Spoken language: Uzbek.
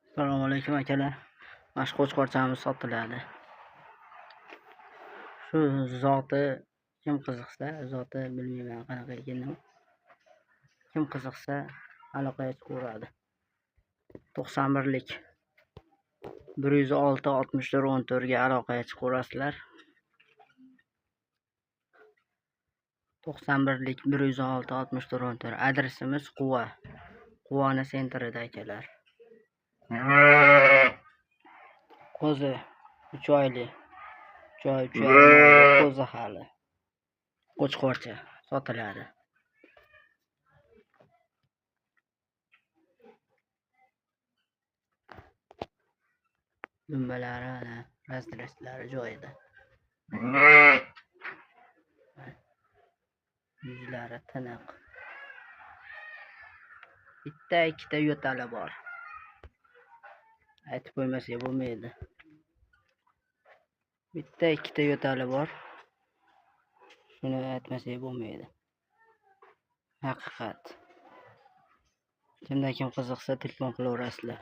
Assalomu alaykum akalar. Mana shu qo'chqorchamiz sotiladi. Shu zoti kim qiziqsa, zoti bilmayman qanaqa ekanini. Kim qiziqsa aloqaga chiqaveradi. 91lik 106 64 14 ga aloqaga chiqaverasizlar. 91lik 106 64 14. Adresimiz Quva. Quvani sentrida akalar. Qo'zi 3 oyli. Joy qo'zi hali. Qo'chqorcha sotiladi. Dumbalari, razdraslari joyida. Yuzlari tiniq. Bitta ikkita yo'tali bor. Aytib qo'ymasak bo'lmaydi. Bitta ikkita yo'tali bor. Shuni aytmasak bo'lmaydi. Haqiqat. Kimda kim qiziqsa telefon qilaverasizlar.